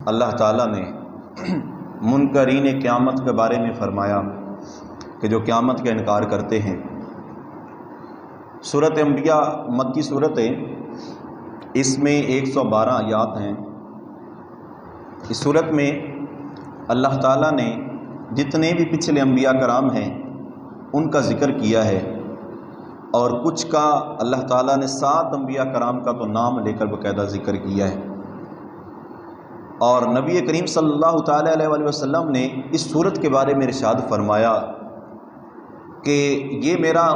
اللہ تعالیٰ نے منکرین قیامت کے بارے میں فرمایا کہ جو قیامت کا انکار کرتے ہیں۔ سورۃ انبیاء مکی صورت ہے، اس میں 112 آیات ہیں۔ اس صورت میں اللہ تعالیٰ نے جتنے بھی پچھلے انبیاء کرام ہیں ان کا ذکر کیا ہے، اور کچھ کا اللہ تعالیٰ نے 7 انبیاء کرام کا تو نام لے کر باقاعدہ ذکر کیا ہے۔ اور نبی کریم صلی اللہ تعالیٰ علیہ وآلہ وسلم نے اس صورت کے بارے میں ارشاد فرمایا کہ یہ میرا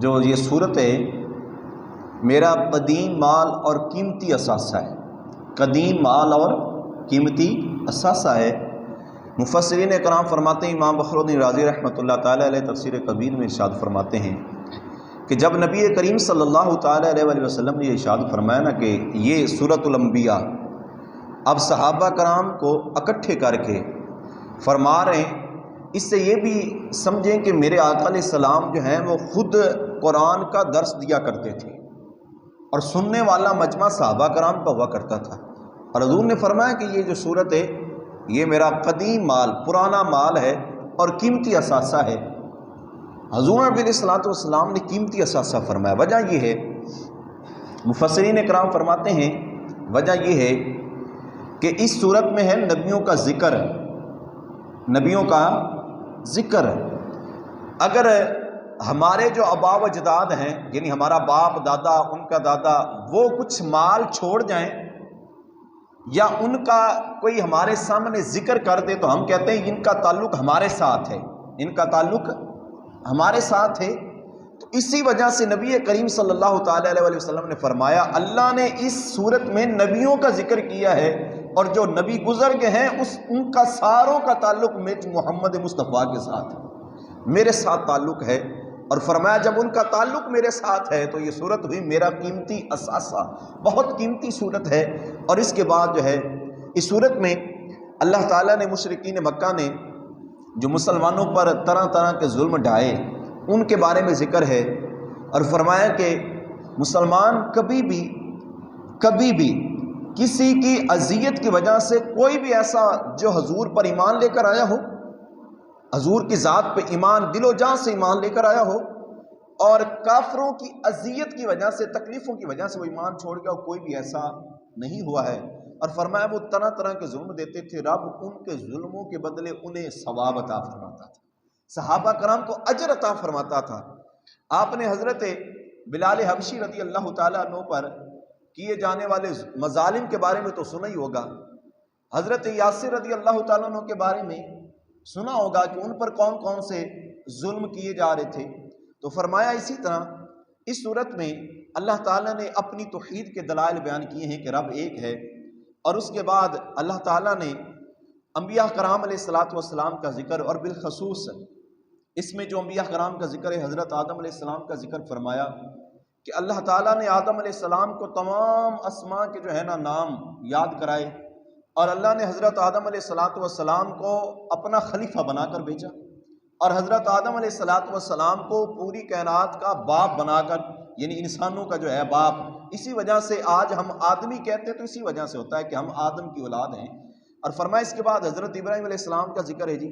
جو یہ صورت ہے میرا قدیم مال اور قیمتی اثاثہ ہے، قدیم مال اور قیمتی اثاثہ ہے۔ مفسرین اکرام فرماتے ہیں، امام فخر الدین رازی رحمۃ اللہ تعالیٰ علیہ تفسیر کبیر میں ارشاد فرماتے ہیں کہ جب نبی کریم صلی اللہ تعالیٰ علیہ وآلہ وسلم نے یہ ارشاد فرمایا نا کہ یہ سورۃ الانبیاء، اب صحابہ کرام کو اکٹھے کر کے فرما رہے ہیں، اس سے یہ بھی سمجھیں کہ میرے آقا علیہ السلام جو ہیں وہ خود قرآن کا درس دیا کرتے تھے اور سننے والا مجمع صحابہ کرام کا ہوا کرتا تھا۔ اور حضور نے فرمایا کہ یہ جو صورت ہے یہ میرا قدیم مال، پرانا مال ہے اور قیمتی اثاثہ ہے۔ حضور نبی علیہ السلام نے قیمتی اثاثہ فرمایا، وجہ یہ ہے، مفسرین اکرام فرماتے ہیں وجہ یہ ہے کہ اس صورت میں ہے نبیوں کا ذکر، نبیوں کا ذکر۔ اگر ہمارے جو آباء و اجداد ہیں، یعنی ہمارا باپ دادا، ان کا دادا، وہ کچھ مال چھوڑ جائیں یا ان کا کوئی ہمارے سامنے ذکر کر دے تو ہم کہتے ہیں ان کا تعلق ہمارے ساتھ ہے، ان کا تعلق ہمارے ساتھ ہے۔ تو اسی وجہ سے نبی کریم صلی اللہ تعالیٰ علیہ وآلہ وسلم نے فرمایا اللہ نے اس صورت میں نبیوں کا ذکر کیا ہے، اور جو نبی گزر گئے ہیں ان کا ساروں کا تعلق محمد مصطفیٰ کے ساتھ ہے، میرے ساتھ تعلق ہے۔ اور فرمایا جب ان کا تعلق میرے ساتھ ہے تو یہ صورت ہوئی میرا قیمتی اثاثہ، بہت قیمتی صورت ہے۔ اور اس کے بعد جو ہے اس صورت میں اللہ تعالیٰ نے مشرکین مکہ نے جو مسلمانوں پر طرح طرح کے ظلم ڈھائے ان کے بارے میں ذکر ہے، اور فرمایا کہ مسلمان کبھی بھی کسی کی اذیت کی وجہ سے کوئی بھی ایسا جو حضور پر ایمان لے کر آیا ہو، حضور کی ذات پہ ایمان دل و جان سے ایمان لے کر آیا ہو، اور کافروں کی اذیت کی وجہ سے، تکلیفوں کی وجہ سے وہ ایمان چھوڑ گیا، کوئی بھی ایسا نہیں ہوا ہے۔ اور فرمایا وہ طرح طرح کے ظلم دیتے تھے، رب ان کے ظلموں کے بدلے انہیں ثواب عطا فرماتا تھا، صحابہ کرام کو اجر عطا فرماتا تھا۔ آپ نے حضرت بلال حبشی رضی اللہ تعالیٰ عنہ پر کیے جانے والے مظالم کے بارے میں تو سنا ہی ہوگا، حضرت یاسر رضی اللہ تعالیٰ عنہ کے بارے میں سنا ہوگا کہ ان پر کون کون سے ظلم کیے جا رہے تھے۔ تو فرمایا اسی طرح اس صورت میں اللہ تعالیٰ نے اپنی توحید کے دلائل بیان کیے ہیں کہ رب ایک ہے، اور اس کے بعد اللہ تعالیٰ نے انبیاء کرام علیہ السلام کا ذکر، اور بالخصوص اس میں جو انبیاء کرام کا ذکر ہے حضرت آدم علیہ السلام کا ذکر فرمایا کہ اللہ تعالیٰ نے آدم علیہ السلام کو تمام اسماء کے جو ہے نا نام یاد کرائے، اور اللہ نے حضرت آدم علیہ السلام کو اپنا خلیفہ بنا کر بھیجا، اور حضرت آدم علیہ السلام کو پوری کائنات کا باپ بنا کر، یعنی انسانوں کا جو ہے باپ۔ اسی وجہ سے آج ہم آدمی کہتے ہیں تو اسی وجہ سے ہوتا ہے کہ ہم آدم کی اولاد ہیں۔ اور فرمایا اس کے بعد حضرت ابراہیم علیہ السلام کا ذکر ہے جی،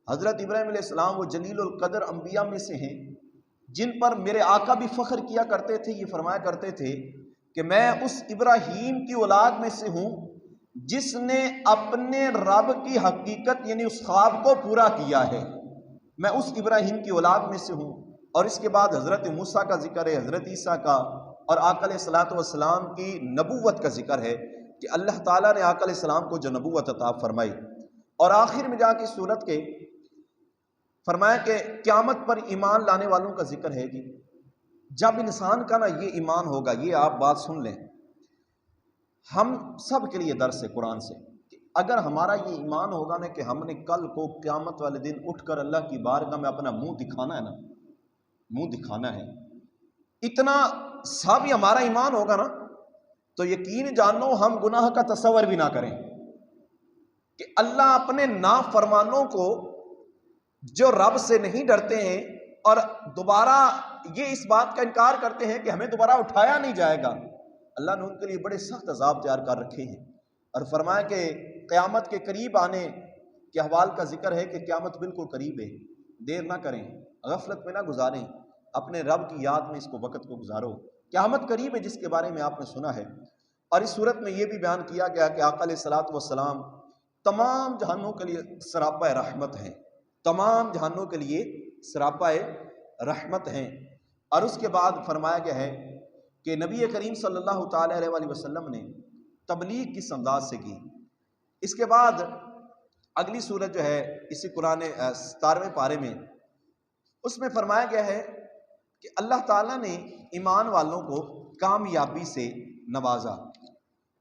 حضرت ابراہیم علیہ السلام وہ جلیل القدر انبیاء میں سے ہیں جن پر میرے آقا بھی فخر کیا کرتے تھے، یہ فرمایا کرتے تھے کہ میں اس ابراہیم کی اولاد میں سے ہوں جس نے اپنے رب کی حقیقت یعنی اس خواب کو پورا کیا ہے، میں اس ابراہیم کی اولاد میں سے ہوں۔ اور اس کے بعد حضرت موسیٰ کا ذکر ہے، حضرت عیسیٰ کا، اور آقا علیہ السلام کی نبوت کا ذکر ہے کہ اللہ تعالیٰ نے آقا علیہ السلام کو جو نبوت عطا فرمائی۔ اور آخر میں جا کے صورت کے فرمایا کہ قیامت پر ایمان لانے والوں کا ذکر ہے جی، جب انسان کا نا یہ ایمان ہوگا، یہ آپ بات سن لیں، ہم سب کے لیے درس ہے قرآن سے کہ اگر ہمارا یہ ایمان ہوگا نا کہ ہم نے کل کو قیامت والے دن اٹھ کر اللہ کی بارگاہ میں اپنا منہ دکھانا ہے نا، منہ دکھانا ہے، اتنا سا بھی ہمارا ایمان ہوگا نا تو یقین جانو ہم گناہ کا تصور بھی نہ کریں کہ اللہ اپنے نافرمانوں کو جو رب سے نہیں ڈرتے ہیں اور دوبارہ یہ اس بات کا انکار کرتے ہیں کہ ہمیں دوبارہ اٹھایا نہیں جائے گا، اللہ نے ان کے لیے بڑے سخت عذاب تیار کر رکھے ہیں۔ اور فرمایا کہ قیامت کے قریب آنے کے احوال کا ذکر ہے کہ قیامت بالکل قریب ہے، دیر نہ کریں، غفلت میں نہ گزاریں، اپنے رب کی یاد میں اس کو وقت کو گزارو، قیامت قریب ہے جس کے بارے میں آپ نے سنا ہے۔ اور اس صورت میں یہ بھی بیان کیا گیا کہ آقا علیہ الصلوۃ والسلام تمام جہانوں کے لیے سراپا رحمت ہیں، تمام جہانوں کے لیے سراپا رحمت ہیں۔ اور اس کے بعد فرمایا گیا ہے کہ نبی کریم صلی اللہ تعالیٰ علیہ وآلہ وسلم نے تبلیغ کس انداز سے کی۔ اس کے بعد اگلی صورت جو ہے اسی قرآن 17ویں پارے میں، اس میں فرمایا گیا ہے کہ اللہ تعالیٰ نے ایمان والوں کو کامیابی سے نوازا۔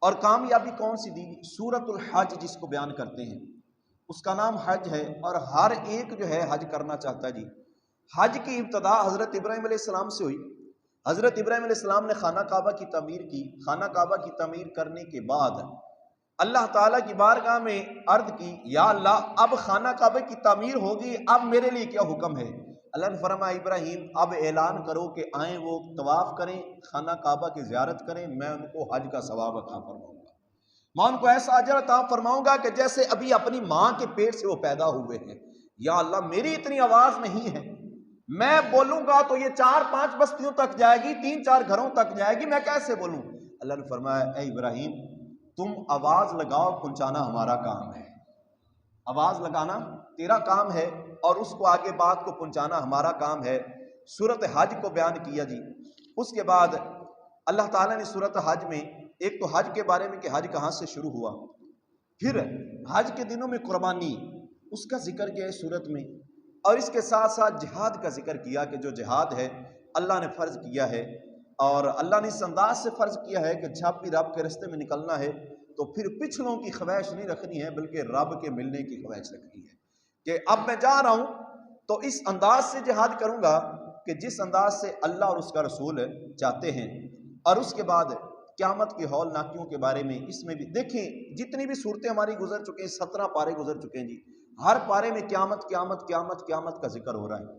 اور کامیابی کون سی دی؟ سورۃ الحج جس کو بیان کرتے ہیں، اس کا نام حج ہے، اور ہر ایک جو ہے حج کرنا چاہتا ہے جی۔ حج کی ابتدا حضرت ابراہیم علیہ السلام سے ہوئی۔ حضرت ابراہیم علیہ السلام نے خانہ کعبہ کی تعمیر کی۔ خانہ کعبہ کی تعمیر کرنے کے بعد اللہ تعالیٰ کی بارگاہ میں عرض کی، یا اللہ اب خانہ کعبہ کی تعمیر ہوگی، اب میرے لیے کیا حکم ہے؟ اللہ نے فرمایا ابراہیم اب اعلان کرو کہ آئیں وہ طواف کریں، خانہ کعبہ کی زیارت کریں، میں ان کو حج کا ثواب عطا فرماؤں گا، میں ان کو ایسا اجر عطا فرماؤں گا کہ جیسے ابھی اپنی ماں کے پیٹ سے وہ پیدا ہوئے ہیں۔ یا اللہ میری اتنی آواز نہیں ہے، میں بولوں گا تو یہ 4-5 بستیوں تک جائے گی، 3-4 گھروں تک جائے گی، میں کیسے بولوں؟ اللہ نے فرمایا اے ابراہیم تم آواز لگاؤ، پہنچانا ہمارا کام ہے، آواز لگانا تیرا کام ہے، اور اس کو آگے بات کو پہنچانا ہمارا کام ہے۔ سورۃ حج کو بیان کیا جی۔ اس کے بعد اللہ تعالیٰ نے سورۃ حج میں ایک تو حج کے بارے میں کہ حج کہاں سے شروع ہوا، پھر حج کے دنوں میں قربانی اس کا ذکر کیا ہے سورت میں، اور اس کے ساتھ ساتھ جہاد کا ذکر کیا کہ جو جہاد ہے اللہ نے فرض کیا ہے، اور اللہ نے اس انداز سے فرض کیا ہے کہ جب بھی رب کے راستے میں نکلنا ہے تو پھر پچھلوں کی خواہش نہیں رکھنی ہے، بلکہ رب کے ملنے کی خواہش رکھنی ہے کہ اب میں جا رہا ہوں تو اس انداز سے جہاد کروں گا کہ جس انداز سے اللہ اور اس کا رسول چاہتے ہیں۔ اور اس کے بعد قیامت کی ہولناکیوں کے بارے میں اس میں بھی دیکھیں، جتنی بھی صورتیں ہماری گزر چکے ہیں، 17 پارے گزر چکے ہیں جی، ہر پارے میں قیامت قیامت قیامت قیامت کا ذکر ہو رہا ہے۔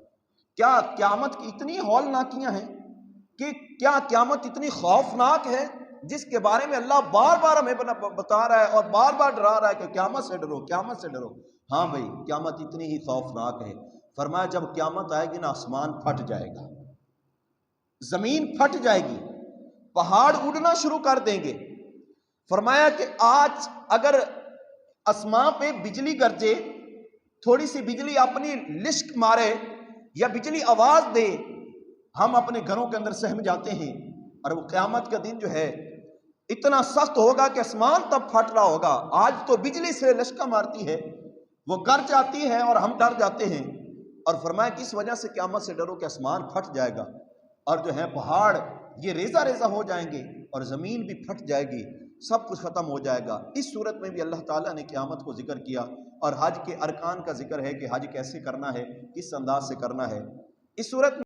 کیا قیامت کی اتنی ہولناکیاں ہیں کہ کیا قیامت اتنی خوفناک ہے جس کے بارے میں اللہ بار بار ہمیں بتا رہا ہے اور بار بار ڈرا رہا ہے کہ قیامت سے ڈرو، قیامت سے ڈرو۔ ہاں بھائی قیامت اتنی ہی خوفناک ہے۔ فرمایا جب قیامت آئے گی نا آسمان پھٹ جائے گا، زمین پھٹ جائے گی، پہاڑ اڑنا شروع کر دیں گے۔ فرمایا کہ آج اگر آسمان پہ بجلی گرجے، تھوڑی سی بجلی اپنی لشک مارے یا بجلی آواز دے، ہم اپنے گھروں کے اندر سہم جاتے ہیں۔ اور وہ قیامت کا دن جو ہے اتنا سخت ہوگا کہ آسمان تب پھٹ رہا ہوگا۔ آج تو بجلی سے لشکا مارتی ہے، وہ گرج جاتی ہے اور ہم ڈر جاتے ہیں۔ اور فرمایا کس وجہ سے قیامت سے ڈرو کہ آسمان پھٹ جائے گا، اور جو ہے پہاڑ یہ ریزہ ریزہ ہو جائیں گے، اور زمین بھی پھٹ جائے گی، سب کچھ ختم ہو جائے گا۔ اس صورت میں بھی اللہ تعالیٰ نے قیامت کو ذکر کیا، اور حج کے ارکان کا ذکر ہے کہ حج کیسے کرنا ہے، کس انداز سے کرنا ہے۔ اس صورت میں